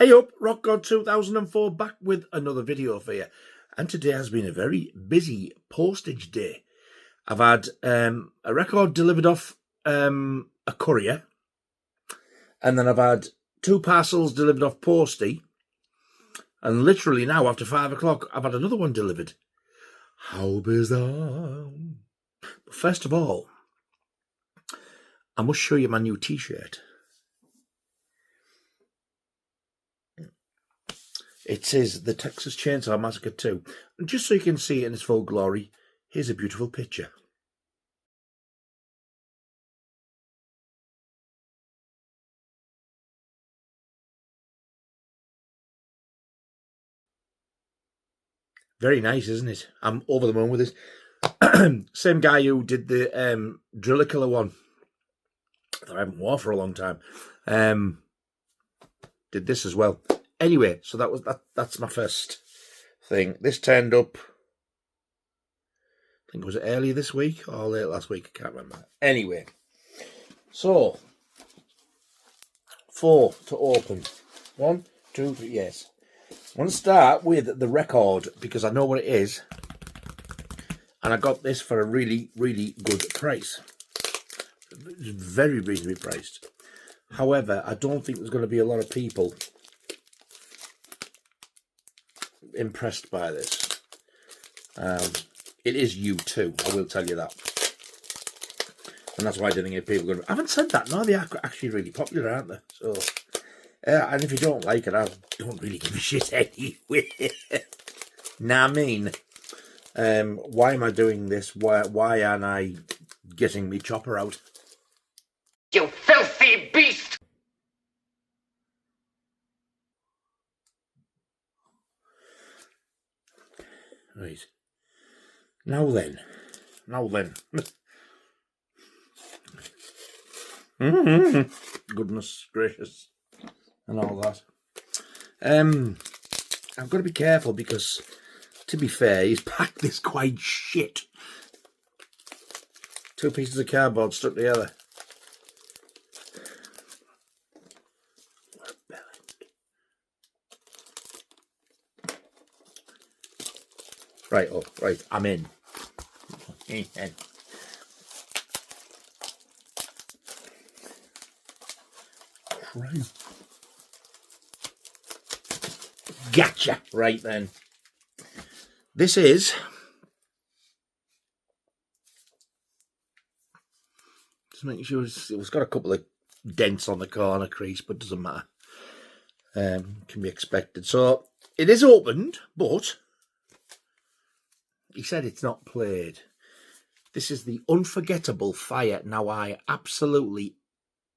Hey up, Rock God 2004 back with another video for you. And today has been a very busy postage day. I've had a record delivered off a courier. And then I've had 2 parcels delivered off postie. And literally now, after 5 o'clock, I've had another one delivered. How bizarre. But first of all, I must show you my new t-shirt. It says the Texas Chainsaw Massacre 2. And just so you can see it in its full glory, here's a beautiful picture. Very nice, isn't it? I'm over the moon with this. Same guy who did the Driller Killer one that I haven't worn for a long time. Did this as well. Anyway, so that's my first thing. This turned up, I think it was earlier this week or late last week, I can't remember. Anyway, so 4 to open. 1, 2, 3, yes. I want to start with the record because I know what it is. And I got this for a really, really good price. It's very reasonably priced. However, I don't think there's going to be a lot of people impressed by this. It is U2, I will tell you that. And that's why I didn't think people are going to... I haven't said that, no, they are actually really popular, aren't they? So, and if you don't like it, I don't really give a shit anyway. Nah, I mean, why am I doing this? Why aren't I getting me chopper out? You filthy beast! Right. Now then. Goodness gracious. And all that. I've got to be careful because, to be fair, he's packed this quite shit. 2 pieces of cardboard stuck together. Right, oh, right, I'm in. Right. Gotcha. Right then. This is... Just making sure it's got a couple of dents on the corner crease, but doesn't matter. Can be expected. So, it is opened, but... He said it's not played. This is the Unforgettable Fire. Now, I absolutely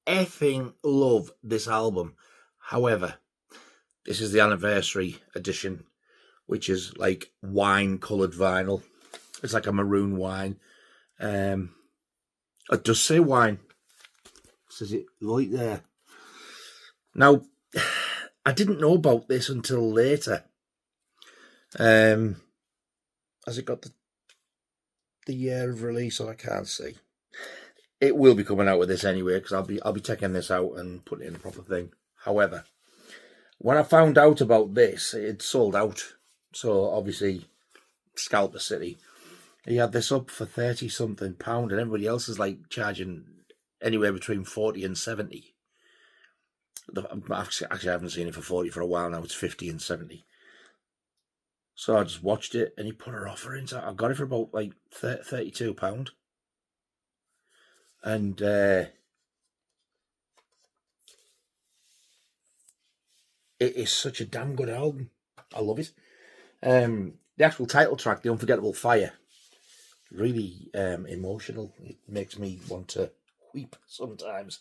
effing love this album. However, this is the anniversary edition, which is like wine-coloured vinyl. It's like a maroon wine. It does say wine. It says it right there. Now, I didn't know about this until later. Has it got the year of release? I can't see. It will be coming out with this anyway because I'll be taking this out and putting it in a proper thing. However, when I found out about this, it sold out. So obviously, Scalper City, he had this up for £30-something, and everybody else is like charging anywhere between 40 and 70. Actually, I haven't seen it for 40 for a while now. It's 50 and 70. So I just watched it and he put her offer in. So I got it for about like £32. And it is such a damn good album. I love it. The actual title track, The Unforgettable Fire, really emotional. It makes me want to weep sometimes.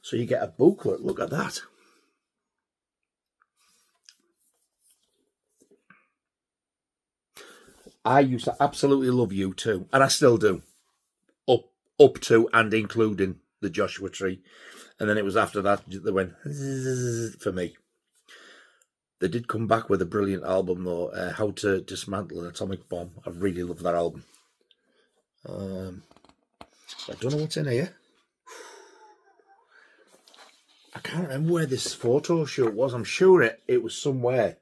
So you get a booklet. Look at that. I used to absolutely love U2, and I still do, up to and including the Joshua Tree. And then it was after that they went for me. They did come back with a brilliant album though, How to Dismantle an Atomic Bomb. I really love that album. I don't know what's in here. I can't remember where this photo shoot was. I'm sure it was somewhere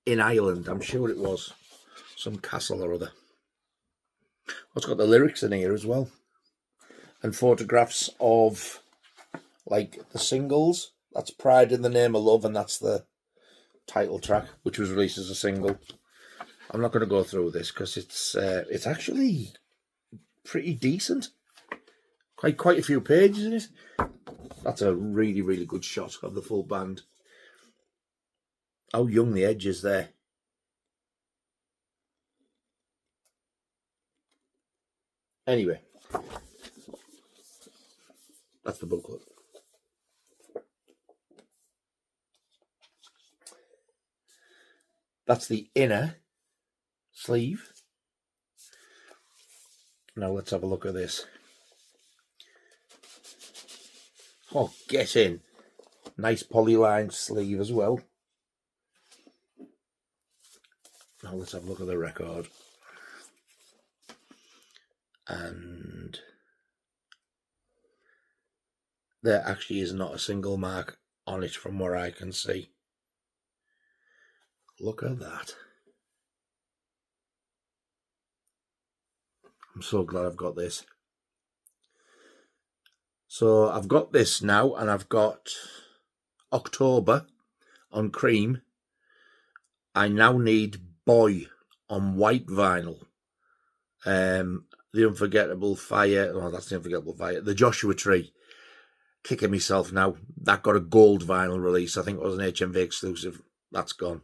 in Ireland. I'm sure it was some castle or other. It's got the lyrics in here as well, and photographs of like the singles. That's Pride in the Name of Love, and that's the title track, which was released as a single. I'm not going to go through this because it's actually pretty decent. Quite a few pages in it. That's a really, really good shot of the full band. How young the Edge is there. Anyway, that's the booklet. That's the inner sleeve. Now let's have a look at this. Oh, get in. Nice polylined sleeve as well. Now let's have a look at the record. And there actually is not a single mark on it from where I can see. Look at that. I'm so glad I've got this. So I've got this now, and I've got October on cream. I now need Boy on white vinyl. The Unforgettable Fire. Oh, that's the Unforgettable Fire. The Joshua Tree. Kicking myself now. That got a gold vinyl release. I think it was an HMV exclusive. That's gone.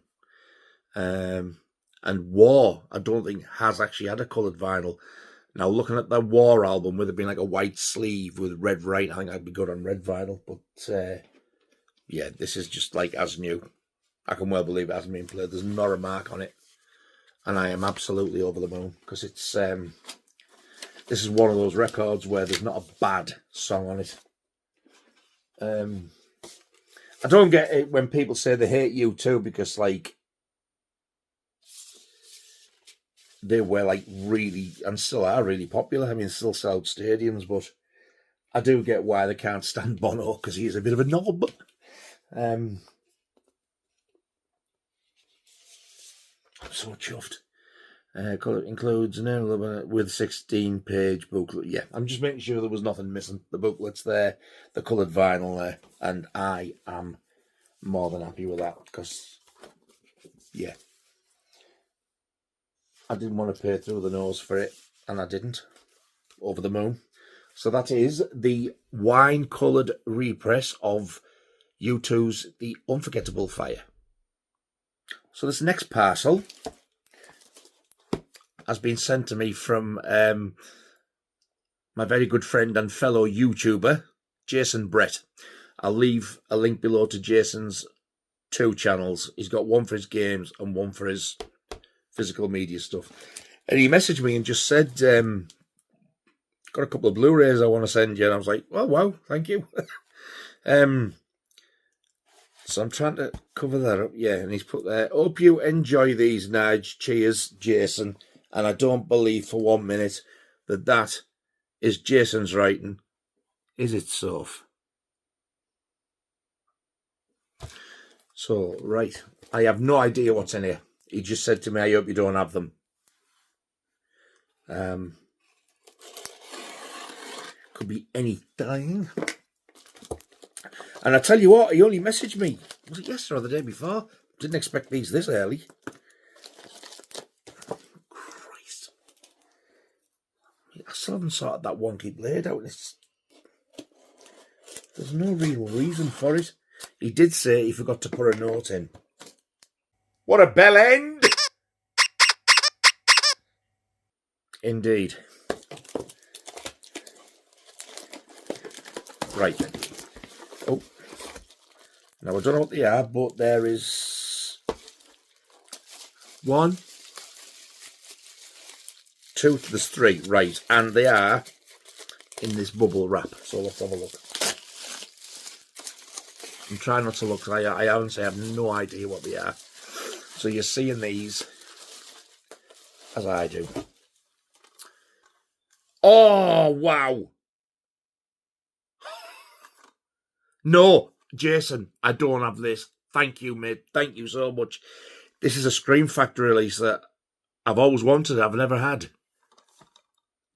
And War, I don't think has actually had a coloured vinyl. Now, looking at the War album, with it being like a white sleeve with red right, I think I'd be good on red vinyl. But, yeah, this is just like as new. I can well believe it hasn't been played. There's not a mark on it. And I am absolutely over the moon. Because it's, this is one of those records where there's not a bad song on it. I don't get it when people say they hate U2 because, like, they were like really, and still are really popular. I mean, still sell out stadiums, but I do get why they can't stand Bono because he's a bit of a knob. I'm so chuffed. Includes an with 16-page booklet. Yeah, I'm just making sure there was nothing missing. The booklet's there, the coloured vinyl there, and I am more than happy with that because, yeah, I didn't want to pay through the nose for it, and I didn't. Over the moon. So that is the wine-coloured repress of U2's The Unforgettable Fire. So this next parcel has been sent to me from my very good friend and fellow YouTuber, Jason Brett. I'll leave a link below to Jason's 2 channels. He's got one for his games and one for his physical media stuff. And he messaged me and just said, got a couple of Blu Rays I want to send you. And I was like, oh, wow, thank you. So I'm trying to cover that up. Yeah, and he's put there, hope you enjoy these, Nige. Cheers, Jason. And I don't believe for 1 minute that that is Jason's writing. Is it, Soph? So, right. I have no idea what's in here. He just said to me, I hope you don't have them. Could be anything. And I tell you what, he only messaged me. Was it yesterday or the day before? Didn't expect these this early. Christ. I still haven't sorted that wonky blade out. There's no real reason for it. He did say he forgot to put a note in. What a bell end! Indeed. Right then. Oh. Now, I don't know what they are, but there is 1, 2, there's 3, right, and they are in this bubble wrap, so let's have a look. I'm trying not to look, I honestly have no idea what they are. So you're seeing these as I do. Oh, wow. No, Jason, I don't have this. Thank you, mate. Thank you so much. This is a Scream Factory release that I've always wanted. I've never had.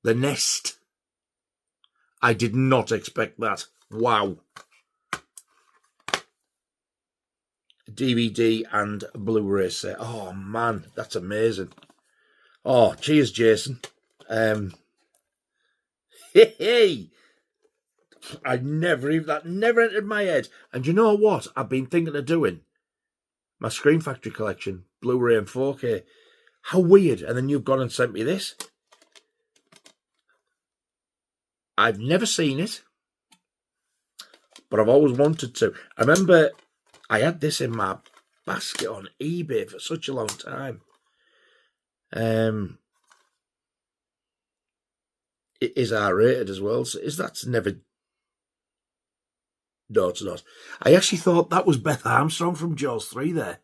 The Nest. I did not expect that. Wow. DVD and Blu Ray set. Oh, man, that's amazing. Oh, cheers, Jason. Hey. That never entered my head. And you know what? I've been thinking of doing my Scream Factory collection, Blu-ray and 4K. How weird. And then you've gone and sent me this. I've never seen it, but I've always wanted to. I remember I had this in my basket on eBay for such a long time. It is R-rated as well, so that's never... No, it's not. I actually thought that was Beth Armstrong from Jaws 3 there.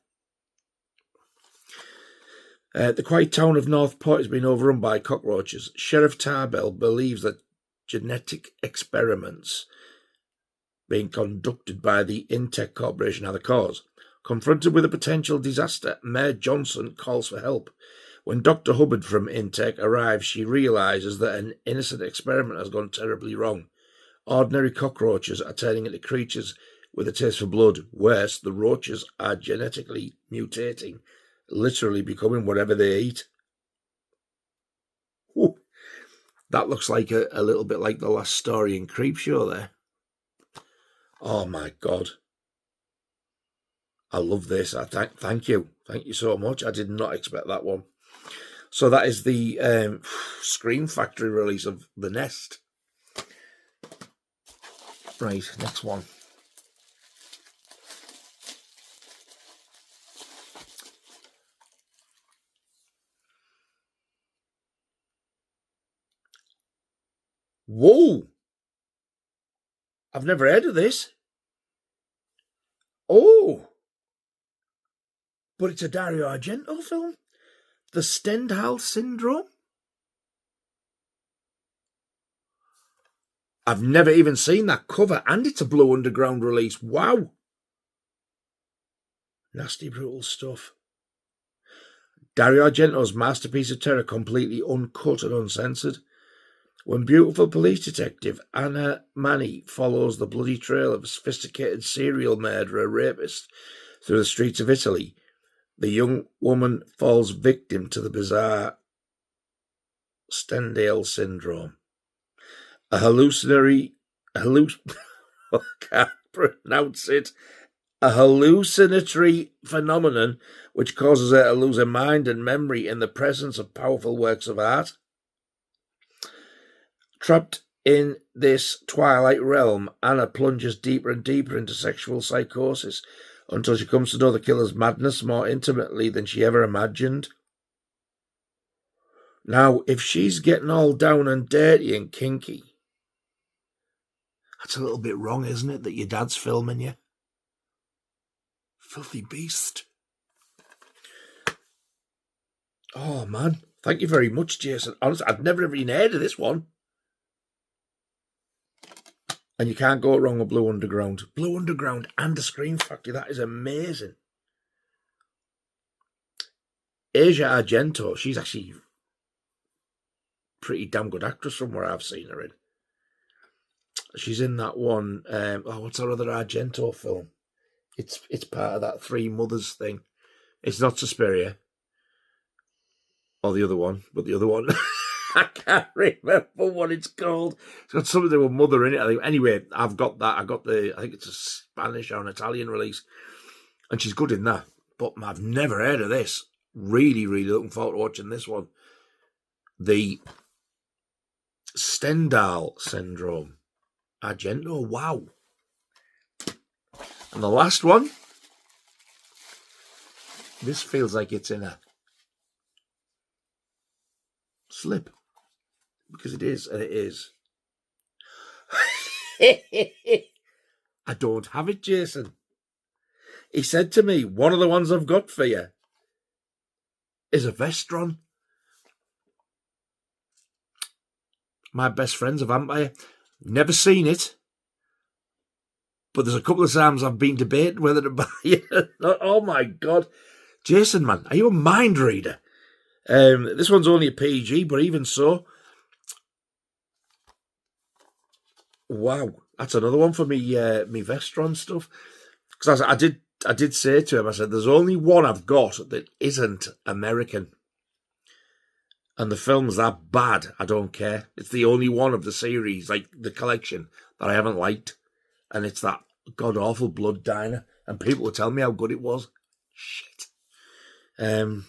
The quiet town of Northport has been overrun by cockroaches. Sheriff Tarbell believes that genetic experiments being conducted by the Intech Corporation are the cause. Confronted with a potential disaster, Mayor Johnson calls for help. When Dr. Hubbard from Intech arrives, she realises that an innocent experiment has gone terribly wrong. Ordinary cockroaches are turning into creatures with a taste for blood. Worse, the roaches are genetically mutating, literally becoming whatever they eat. Ooh, that looks like a little bit like the last story in Creepshow there. Oh my God. I love this. Thank you. Thank you so much. I did not expect that one. So that is the Scream Factory release of The Nest. Right, next one. Whoa! I've never heard of this. Oh! But it's a Dario Argento film. The Stendhal Syndrome. I've never even seen that cover, and it's a Blue Underground release. Wow. Nasty, brutal stuff. Dario Argento's masterpiece of terror, completely uncut and uncensored. When beautiful police detective Anna Manny follows the bloody trail of a sophisticated serial murderer rapist through the streets of Italy, the young woman falls victim to the bizarre Stendhal syndrome. I can't pronounce it. A hallucinatory phenomenon which causes her to lose her mind and memory in the presence of powerful works of art. Trapped in this twilight realm, Anna plunges deeper and deeper into sexual psychosis until she comes to know the killer's madness more intimately than she ever imagined. Now, if she's getting all down and dirty and kinky, that's a little bit wrong, isn't it, that your dad's filming you? Filthy beast. Oh, man. Thank you very much, Jason. Honestly, I've never even heard of this one. And you can't go wrong with Blue Underground. Blue Underground and the Scream Factory. That is amazing. Asia Argento, she's actually a pretty damn good actress from where I've seen her in. She's in that one, what's her other Argento film? It's part of that Three Mothers thing. It's not Suspiria. Or the other one, but the other one... I can't remember what it's called. It's got something to do with mother in it, I think. Anyway, I've got that. I think it's a Spanish or an Italian release. And she's good in that. But I've never heard of this. Really, really looking forward to watching this one. The Stendhal Syndrome. Argento, wow. And the last one. This feels like it's in a slip. Because it is, and it is. I don't have it, Jason. He said to me, one of the ones I've got for you is a Vestron. My best friend's a vampire. Never seen it. But there's a couple of times I've been debating whether to buy it. Oh my God. Jason, man, are you a mind reader? This one's only a PG, but even so. Wow, that's another one for me, me Vestron stuff. Because I did say to him, I said, there's only one I've got that isn't American. And the film's that bad, I don't care. It's the only one of the series, like the collection, that I haven't liked. And it's that god-awful Blood Diner. And people will tell me how good it was. Shit. Oh,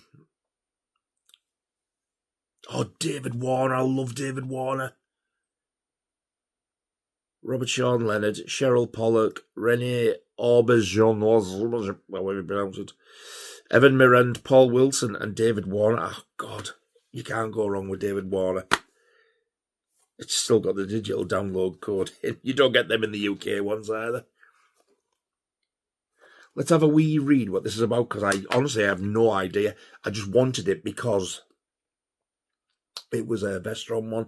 David Warner. I love David Warner. Robert Sean Leonard, Cheryl Pollock, Renee Auberjonois, however you pronounce it, Evan Mirand, Paul Wilson, and David Warner. Oh, God. You can't go wrong with David Warner. It's still got the digital download code in. You don't get them in the UK ones either. Let's have a wee read what this is about, because I honestly have no idea. I just wanted it because it was a Vestron one.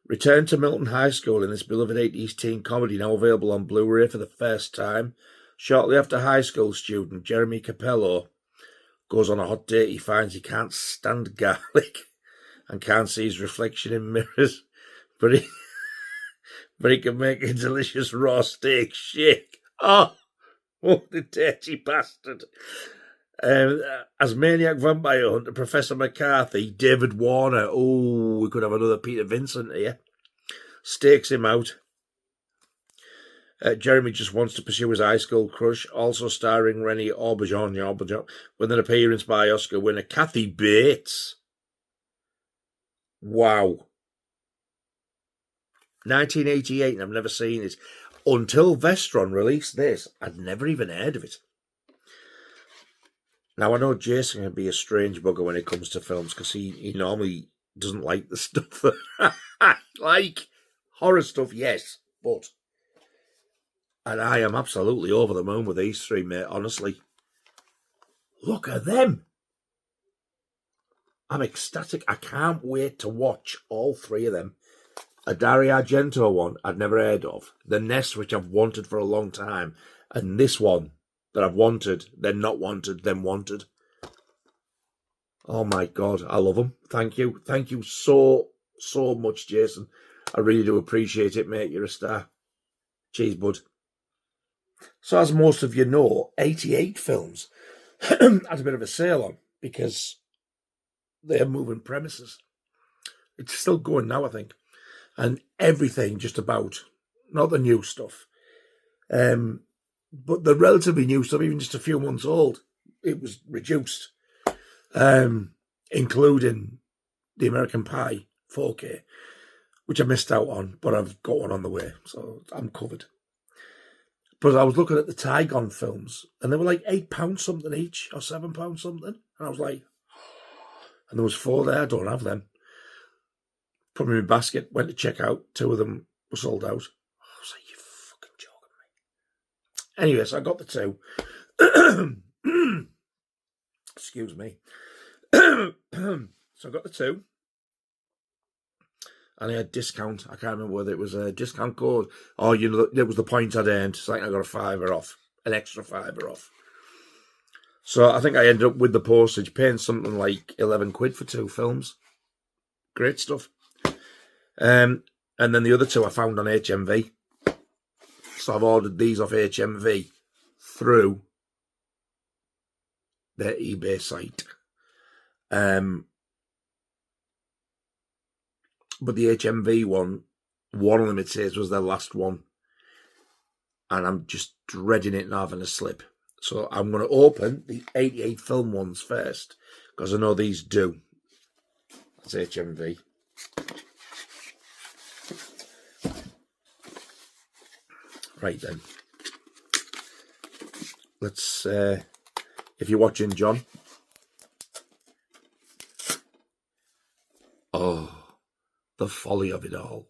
Return to Milton High School in this beloved 80s teen comedy, now available on Blu Ray for the first time. Shortly after high school student Jeremy Capello goes on a hot date, he finds he can't stand garlic and can't see his reflection in mirrors, but he can make a delicious raw steak shake. Oh, the dirty bastard. As maniac vampire hunter Professor McCarthy, David Warner, oh, we could have another Peter Vincent here, stakes him out. Jeremy just wants to pursue his high school crush, also starring Renee Auberjonois, with an appearance by Oscar winner Kathy Bates. Wow. 1988, and I've never seen it. Until Vestron released this, I'd never even heard of it. Now, I know Jason can be a strange bugger when it comes to films, because he normally doesn't like the stuff that like horror stuff, yes, but... And I am absolutely over the moon with these three, mate, honestly. Look at them. I'm ecstatic. I can't wait to watch all three of them. A Dario Argento one I'd never heard of. The Nest, which I've wanted for a long time. And this one that I've wanted, then not wanted, then wanted. Oh my God, I love them. Thank you. Thank you so much, Jason. I really do appreciate it, mate. You're a star. Cheers, bud. So as most of you know, 88 Films had a bit of a sale on because they're moving premises. It's still going now, I think. And everything just about, not the new stuff, but the relatively new stuff, even just a few months old, it was reduced, including the American Pie 4K, which I missed out on, but I've got one on the way, so I'm covered. But I was looking at the Tygon films, and they were like £8 something each, or £7 something. And I was like, and there was 4 there, I don't have them. Put them in my basket, went to check out, 2 of them were sold out. I was like, you fucking joking me. Anyway, so I got the 2. Excuse me. So I got the 2. And I had discount. I can't remember whether it was a discount code or, you know, it was the point I'd earned. It's like I got a £5 off, an extra £5 off. So I think I ended up with the postage paying something like 11 quid for 2 films. Great stuff. And then the other 2 I found on HMV. So I've ordered these off HMV through their eBay site. But the HMV one of them, it says, was their last one. And I'm just dreading it and having a slip. So I'm going to open the 88 film ones first, because I know these do. That's HMV. Right then. Let's, if you're watching, John. Oh. The folly of it all.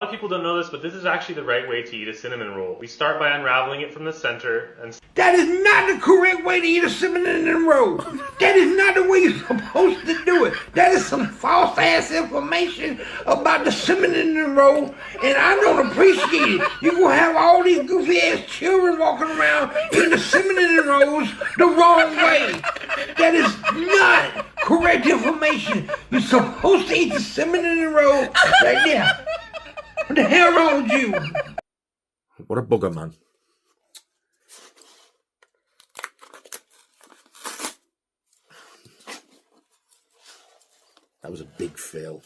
of people don't know this, but this is actually the right way to eat a cinnamon roll. We start by unraveling it from the center and... That is not the correct way to eat a cinnamon roll. That is not the way you're supposed to do it. That is some false ass information about the cinnamon roll, and I don't appreciate it. You're gonna have all these goofy ass children walking around eating the cinnamon rolls the wrong way. That is not correct information. You're supposed to eat the cinnamon roll right there. What the hell wrong with you? What a bugger, man. That was a big fail.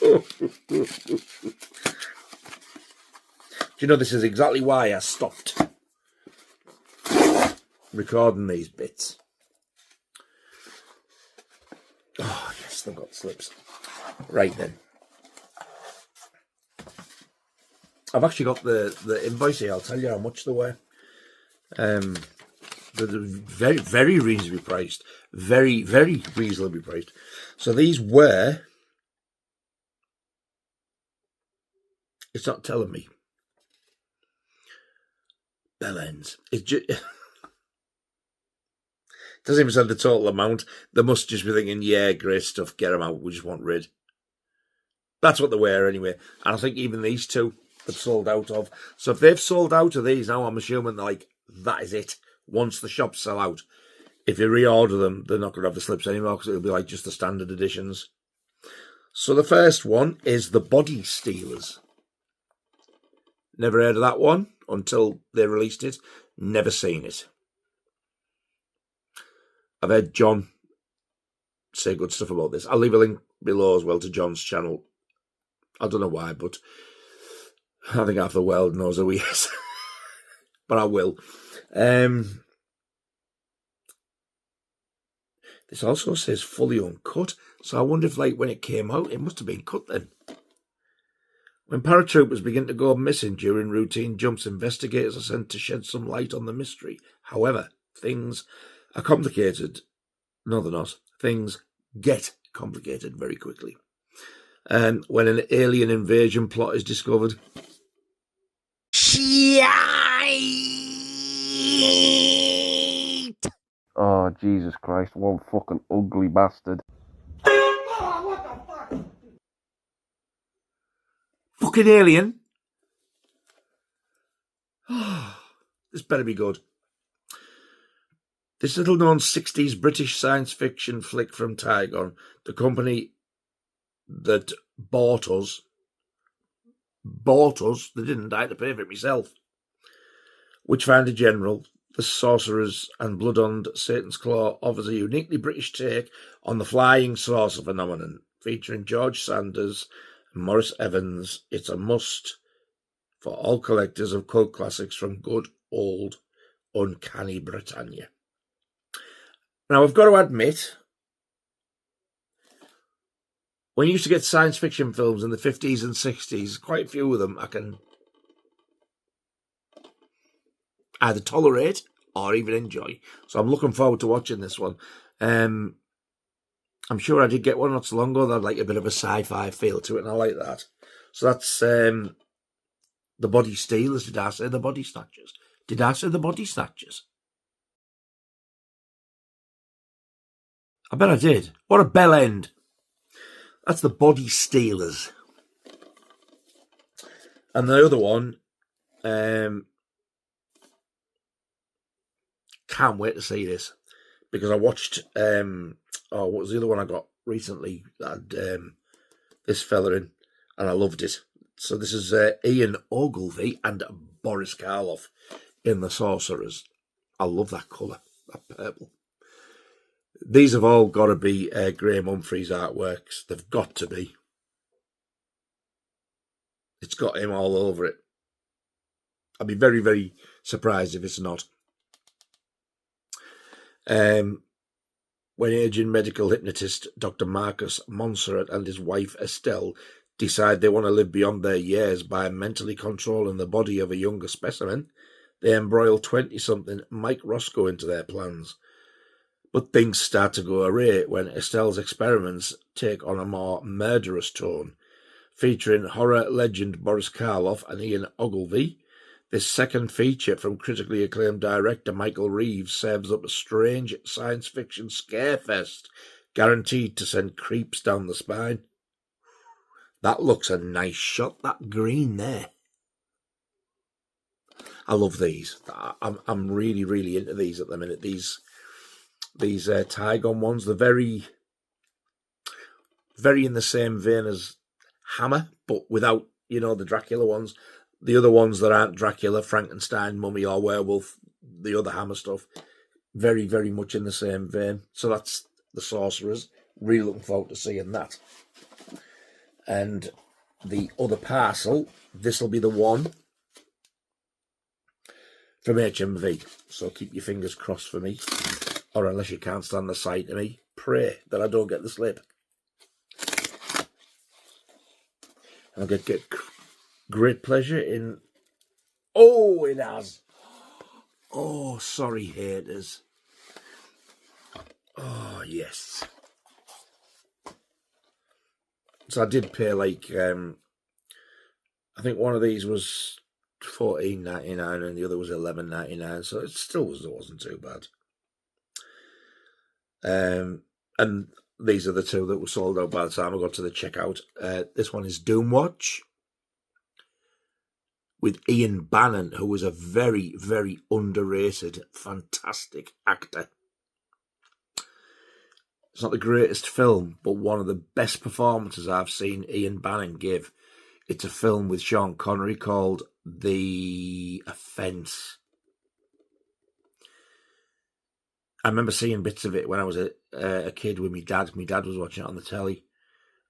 Do you know, this is exactly why I stopped recording these bits. Oh, yes, they've got slips. Right then. I've actually got the invoice here. I'll tell you how much they were. They're very, very reasonably priced. Very, very reasonably priced. So these were... It's not telling me. Bell ends. It doesn't even say the total amount. They must just be thinking, yeah, great stuff, get them out, we just want rid. That's what they were anyway. And I think even these two have sold out of. So if they've sold out of these now, I'm assuming they're like, that is it. Once the shops sell out, if you reorder them, they're not going to have the slips anymore because it'll be like just the standard editions. So the first one is the Body Stealers. Never heard of that one until they released it. Never seen it. I've heard John say good stuff about this. I'll leave a link below as well to John's channel. I don't know why, but I think half the world knows who he is. But I will. This also says fully uncut. So I wonder if, like, when it came out, it must have been cut then. When paratroopers begin to go missing during routine jumps, investigators are sent to shed some light on the mystery. However, things are complicated. No, they're not. Things get complicated very quickly. And when an alien invasion plot is discovered... Shite! Oh, Jesus Christ, one fucking ugly bastard. Oh, what the fuck? Fucking alien. This better be good. This little-known 60s British science fiction flick from Tygon, the company that bought us, they didn't, I had to pay for it myself, Witchfinder General, The Sorcerers and Blood-on Satan's Claw offers a uniquely British take on the flying saucer phenomenon, featuring George Sanders and Maurice Evans. It's a must for all collectors of cult classics from good old uncanny Britannia. Now, I've got to admit, when you used to get science fiction films in the 50s and 60s, quite a few of them I can either tolerate or even enjoy. So I'm looking forward to watching this one. I'm sure I did get one not so long ago that had like a bit of a sci-fi feel to it, and I like that. So that's The Body Stealers. Did I say The Body Snatchers? Did I say The Body Snatchers? I bet I did. What a bell end. That's The Body Stealers. And the other one, can't wait to see this, because I watched, what was the other one I got recently that had this fella in, and I loved it. So this is Ian Ogilvy and Boris Karloff in The Sorcerers. I love that colour, that purple. These have all got to be Graham Humphrey's artworks. They've got to be. It's got him all over it. I'd be very, very surprised if it's not. When aging medical hypnotist Dr. Marcus Montserrat and his wife Estelle decide they want to live beyond their years by mentally controlling the body of a younger specimen, they embroil 20-something Mike Roscoe into their plans. But things start to go awry when Estelle's experiments take on a more murderous tone. Featuring horror legend Boris Karloff and Ian Ogilvy, this second feature from critically acclaimed director Michael Reeves serves up a strange science fiction scarefest, guaranteed to send creeps down the spine. That looks a nice shot, that green there. I love these. I'm really, really into these at the minute. These Tygon ones, they're very, very in the same vein as Hammer, but without, the Dracula ones. The other ones that aren't Dracula, Frankenstein, Mummy or Werewolf, the other Hammer stuff, very, very much in the same vein. So that's The Sorcerers. Really looking forward to seeing that. And the other parcel, this will be the one from HMV. So keep your fingers crossed for me. Or unless you can't stand the sight of me, pray that I don't get the slip. I'll get great pleasure in... Oh, it has. Oh, sorry, haters. Oh, yes. So I did pay like... I think one of these was $14.99 and the other was $11.99. So it still wasn't too bad. And these are the two that were sold out by the time I got to the checkout. This one is Doomwatch with Ian Bannon, who was a very, very underrated, fantastic actor. It's not the greatest film, but one of the best performances I've seen Ian Bannon give. It's a film with Sean Connery called The Offence. I remember seeing bits of it when I was a kid with my dad. My dad was watching it on the telly.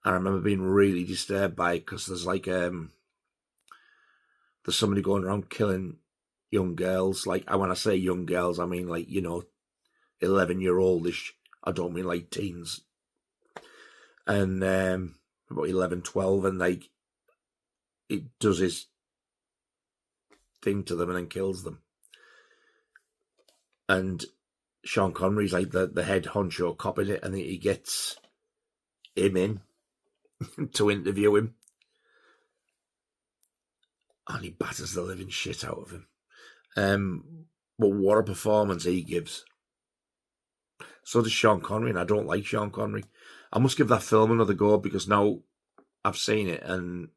And I remember being really disturbed by it because there's like... there's somebody going around killing young girls. Like, when I say young girls, I mean 11-year-oldish. I don't mean like teens. And about 11, 12, and it does his thing to them and then kills them. And Sean Connery's like the head honcho cop in it, and he gets him in to interview him. And he batters the living shit out of him. But what a performance he gives. So does Sean Connery, and I don't like Sean Connery. I must give that film another go because now I've seen it and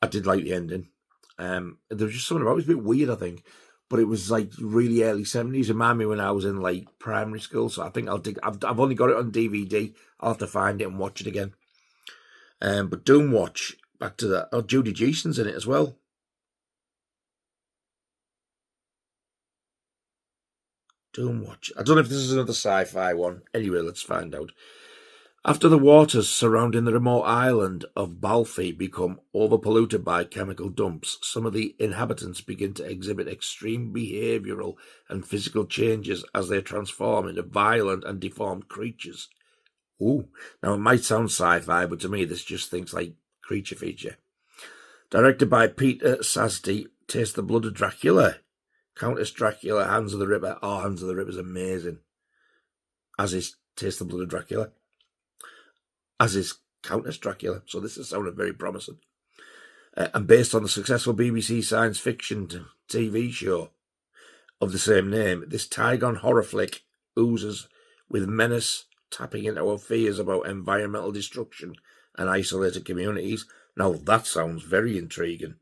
I did like the ending. There was just something about it. It was a bit weird, I think. But it was like really early 70s. It reminded me when I was in like primary school. So I think I've only got it on DVD. I'll have to find it and watch it again. But Doomwatch, back to that. Oh, Judy Geeson's in it as well. Doomwatch. I don't know if this is another sci-fi one. Anyway, let's find out. After the waters surrounding the remote island of Balfi become overpolluted by chemical dumps, some of the inhabitants begin to exhibit extreme behavioural and physical changes as they transform into violent and deformed creatures. Ooh, now it might sound sci-fi, but to me this just thinks like creature feature. Directed by Peter Sasty, Taste the Blood of Dracula. Countess Dracula, Hands of the Ripper. Oh, Hands of the Ripper's amazing. As is Taste the Blood of Dracula. As is Countess Dracula. So this is sounding very promising. And based on the successful BBC science fiction TV show of the same name, this Tygon horror flick oozes with menace, tapping into our fears about environmental destruction and isolated communities. Now that sounds very intriguing.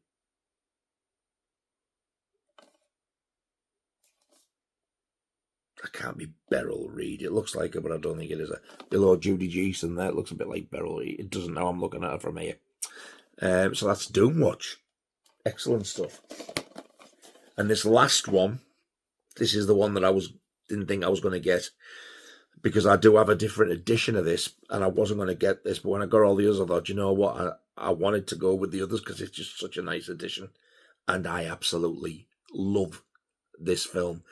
That can't be Beryl Reid. It looks like her, but I don't think it is. Below Judy Geeson there, it looks a bit like Beryl Reid. It doesn't know I'm looking at her from here. So that's Doomwatch. Excellent stuff. And this last one, this is the one that I didn't think I was going to get, because I do have a different edition of this, and I wasn't going to get this, but when I got all the others, I thought, you know what, I wanted to go with the others because it's just such a nice edition, and I absolutely love this film.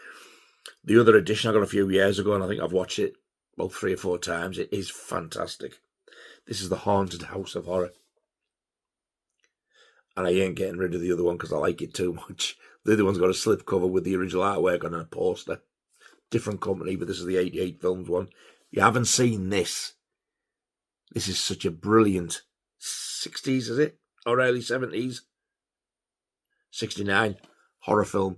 The other edition I got a few years ago, and I think I've watched it about 3 or 4 times. It is fantastic. This is The Haunted House of Horror. And I ain't getting rid of the other one because I like it too much. The other one's got a slipcover with the original artwork on a poster. different company, but this is the 88 films one. You haven't seen this. This is such a brilliant 60s, is it? Or early 70s? 69 horror film.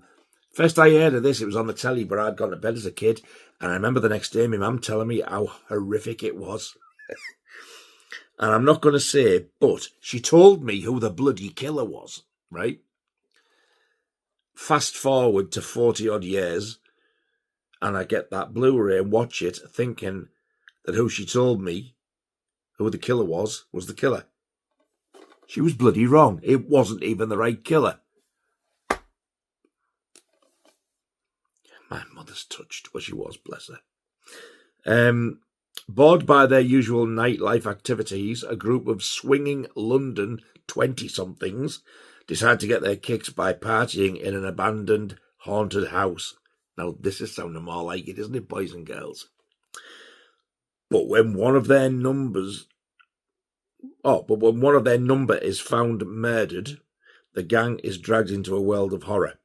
First I heard of this, it was on the telly, but I'd gone to bed as a kid, and I remember the next day my mum telling me how horrific it was. And I'm not going to say, but she told me who the bloody killer was, right? Fast forward to 40-odd years, and I get that Blu Ray and watch it, thinking that who she told me who the killer was the killer. She was bloody wrong. It wasn't even the right killer. My mother's touched, well, she was, bless her. Bored by their usual nightlife activities, a group of swinging London 20-somethings decide to get their kicks by partying in an abandoned, haunted house. Now, this is sounding more like it, isn't it, boys and girls? But when one of their number is found murdered, the gang is dragged into a world of horror.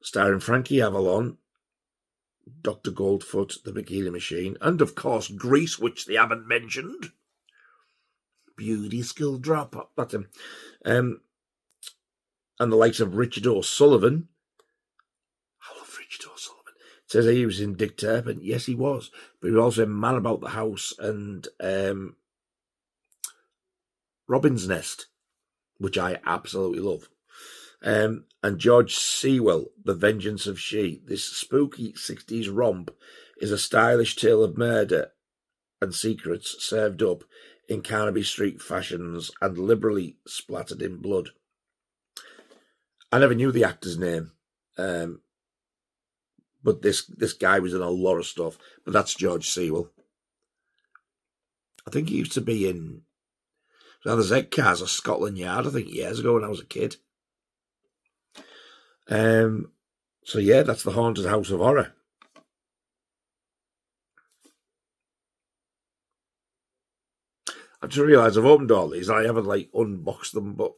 Starring Frankie Avalon, Dr. Goldfoot, the Bikini Machine, and of course Grease, which they haven't mentioned. Beauty Skill Drop, that's him. And the likes of Richard O'Sullivan. I love Richard O'Sullivan. It says he was in Dick Turpin. Yes, he was. But he was also in Man About the House and Robin's Nest, which I absolutely love. And George Sewell, The Vengeance of She. This spooky 60s romp is a stylish tale of murder and secrets served up in Carnaby Street fashions and liberally splattered in blood. I never knew the actor's name, but this guy was in a lot of stuff. But that's George Sewell. I think he used to be in either Z-Cars or Scotland Yard, I think, years ago when I was a kid. So yeah, that's the Haunted House of Horror. I just realised I've opened all these. I haven't unboxed them, but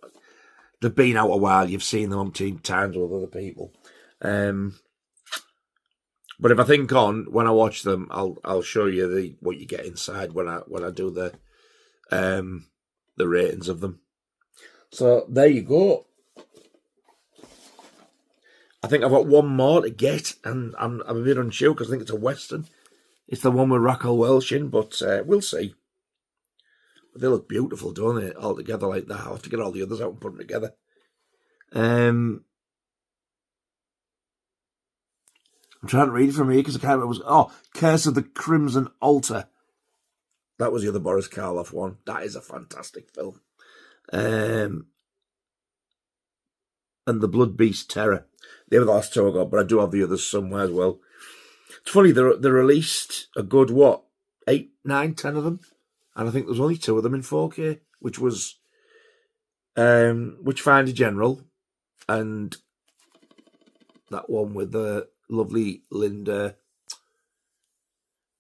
they've been out a while. You've seen them umpteen times with other people. But if I think on when I watch them, I'll show you what you get inside when I do the ratings of them. So there you go. I think I've got one more to get, and I'm a bit unsure because I think it's a Western. It's the one with Raquel Welch in, but we'll see. But they look beautiful, don't they? All together like that. I'll have to get all the others out and put them together. I'm trying to read it from here because I can't remember. Curse of the Crimson Altar. That was the other Boris Karloff one. That is a fantastic film. And The Blood Beast Terror. They were the last two I got, but I do have the others somewhere as well. It's funny, they released a good, 8, 9, 10 of them? And I think there's only 2 of them in 4K, which was Witchfinder General and that one with the lovely Linda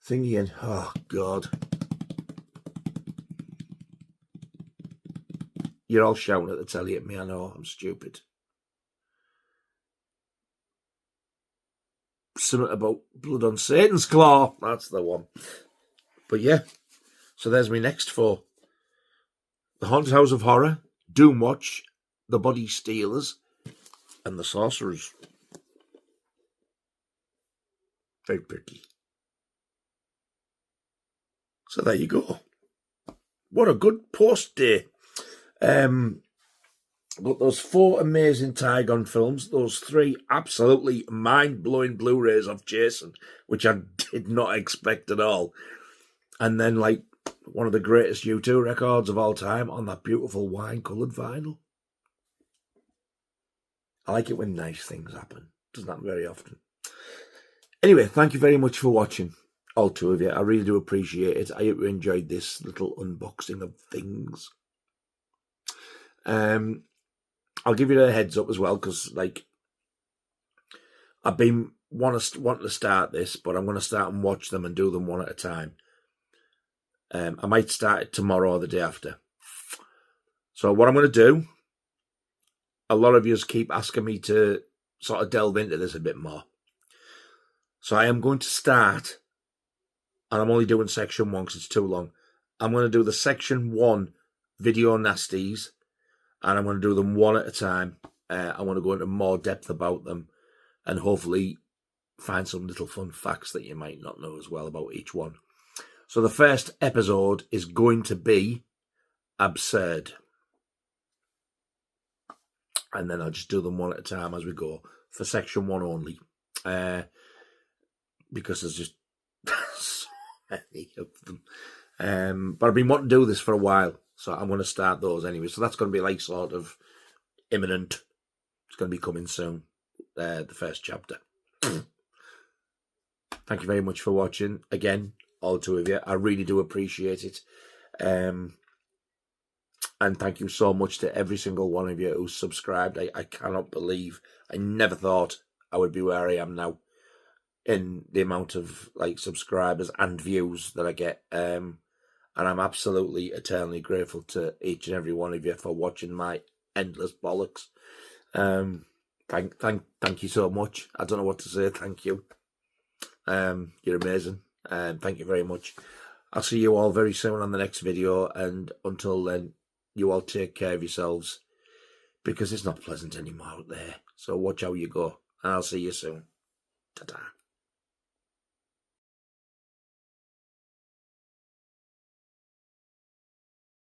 thingy in. Oh, God. You're all shouting at the telly at me, I know, I'm stupid. Something about Blood on Satan's Claw. That's the one. But yeah, so there's my next 4. The Haunted House of Horror, Doomwatch, The Body Stealers, and The Sorcerers. Very pretty. So there you go. What a good post day. Got those 4 amazing Tygon films, those 3 absolutely mind-blowing Blu-rays of Jason, which I did not expect at all. And then, one of the greatest U2 records of all time on that beautiful wine-coloured vinyl. I like it when nice things happen. Doesn't happen very often. Anyway, thank you very much for watching, all 2 of you. I really do appreciate it. I hope you enjoyed this little unboxing of things. I'll give you a heads up as well, because I've been wanting to start this, but I'm going to start and watch them and do them one at a time. I might start it tomorrow or the day after. So what I'm going to do, a lot of you keep asking me to sort of delve into this a bit more. So I am going to start, and I'm only doing section 1 because it's too long. I'm going to do the section 1 video nasties, and I'm going to do them one at a time. I want to go into more depth about them, and hopefully find some little fun facts that you might not know as well about each one. So the first episode is going to be absurd. And then I'll just do them one at a time as we go for section 1 only. Because there's just so many of them. But I've been wanting to do this for a while, so I'm going to start those anyway. So that's going to be like sort of imminent. It's going to be coming soon, the first chapter. Thank you very much for watching. Again, all 2 of you. I really do appreciate it. And thank you so much to every single one of you who's subscribed. I cannot believe, I never thought I would be where I am now in the amount of like subscribers and views that I get. And I'm absolutely eternally grateful to each and every one of you for watching my endless bollocks. Thank you so much. I don't know what to say. Thank you. You're amazing. Thank you very much. I'll see you all very soon on the next video. And until then, you all take care of yourselves, because it's not pleasant anymore out there. So watch how you go. And I'll see you soon. Ta-ta.